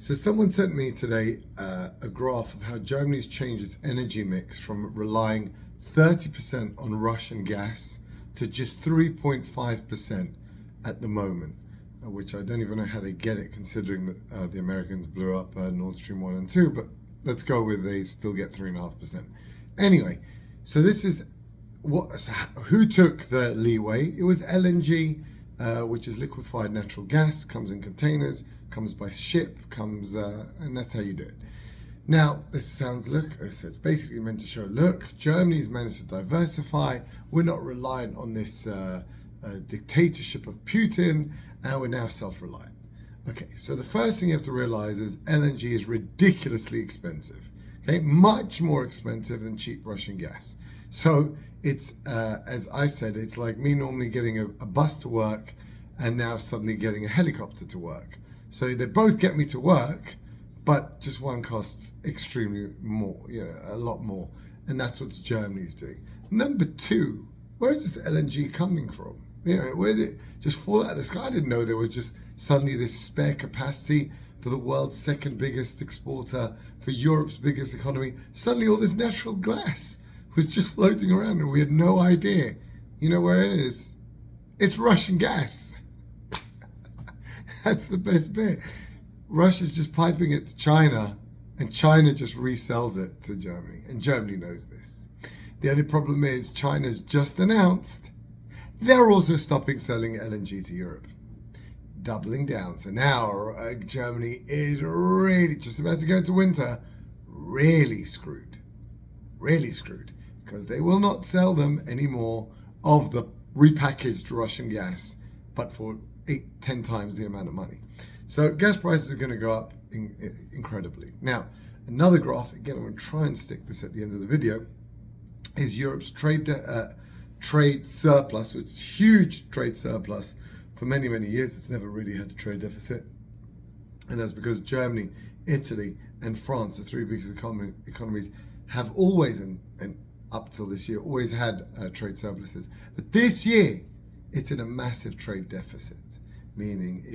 So someone sent me today a graph of how Germany's changed its energy mix from relying 30% on Russian gas to just 3.5% at the moment, which I don't even know how they get it, considering that the Americans blew up Nord Stream 1 and 2, but let's go with they still get 3.5%. Anyway, so this is who took the leeway. It was LNG, which is liquefied natural gas, comes in containers, comes by ship, and that's how you do it. Now, this sounds, so it's basically meant to show, look, Germany's managed to diversify, we're not reliant on this dictatorship of Putin, and we're now self-reliant. Okay, so the first thing you have to realize is LNG is ridiculously expensive, okay? Much more expensive than cheap Russian gas. So it's, as I said, it's like me normally getting a bus to work and now suddenly getting a helicopter to work. So they both get me to work, but just one costs extremely more, a lot more. And that's what Germany's doing. Number two, where is this LNG coming from? Where did it just fall out of the sky? I didn't know there was just suddenly this spare capacity for the world's second biggest exporter, for Europe's biggest economy. Suddenly all this natural gas was just floating around and we had no idea. You know where it is? It's Russian gas. That's the best bit. Russia's just piping it to China, and China just resells it to Germany, and Germany knows this. The only problem is China's just announced they're also stopping selling LNG to Europe, doubling down. So now Germany is really just about to go into winter, really screwed, because they will not sell them any more of the repackaged Russian gas, but for 8-10 times the amount of money. So gas prices are going to go up incredibly. Now, another graph, again, I'm going to try and stick this at the end of the video, is Europe's trade surplus. So it's huge trade surplus for many, many years. It's never really had a trade deficit. And that's because Germany, Italy, and France, the three biggest economies, have always, and up till this year, always had trade surpluses. But this year, it's in a massive trade deficit, meaning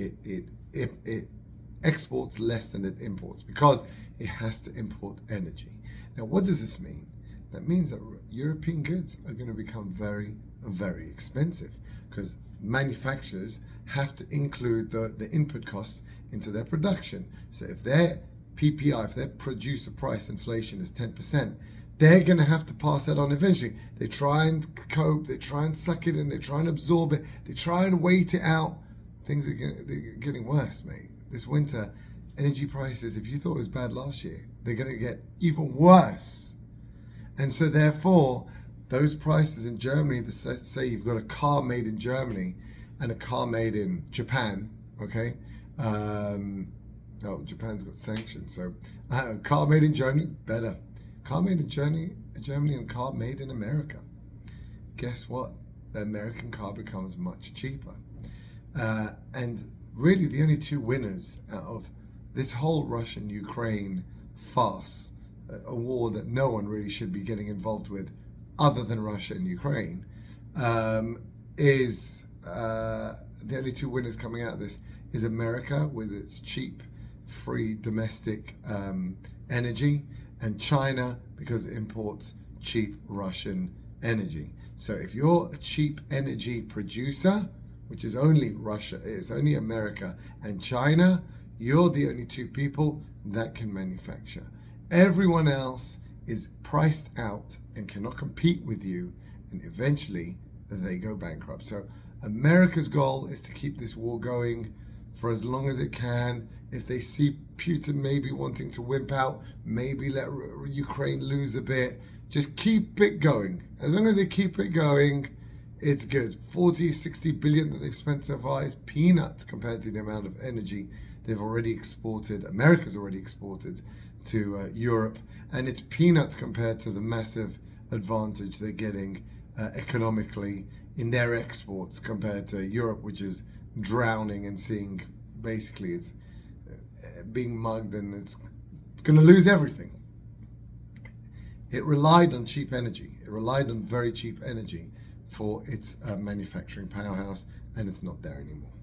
it exports less than it imports because it has to import energy. Now, what does this mean? That means that European goods are going to become very, very expensive because manufacturers have to include the input costs into their production. So if their PPI, if their producer price inflation is 10%, they're going to have to pass that on eventually. They try and cope, they try and suck it in, they try and absorb it, they try and wait it out. Things are getting worse, mate. This winter, energy prices, if you thought it was bad last year, they're going to get even worse. And so therefore, those prices in Germany, say you've got a car made in Germany and a car made in Japan, okay? Japan's got sanctions, so car made in Germany, better. Car made in Germany and car made in America. Guess what? The American car becomes much cheaper. And really the only two winners out of this whole Russian-Ukraine farce, a war that no one really should be getting involved with other than Russia and Ukraine, is the only two winners coming out of this is America with its cheap, free domestic energy, and China because it imports cheap Russian energy. So if you're a cheap energy producer, which is only Russia, it's only America and China, you're the only two people that can manufacture. Everyone else is priced out and cannot compete with you, and eventually they go bankrupt. So America's goal is to keep this war going for as long as it can. If they see Putin maybe wanting to wimp out, maybe let Ukraine lose a bit, just keep it going. As long as they keep it going, it's good. 40, 60 billion that they've spent so far is peanuts compared to the amount of energy they've already exported. America's already exported to Europe, and it's peanuts compared to the massive advantage they're getting economically in their exports compared to Europe, which is drowning and seeing basically it's being mugged and it's going to lose everything. It relied on cheap energy. It relied on very cheap energy for its manufacturing powerhouse, and it's not there anymore.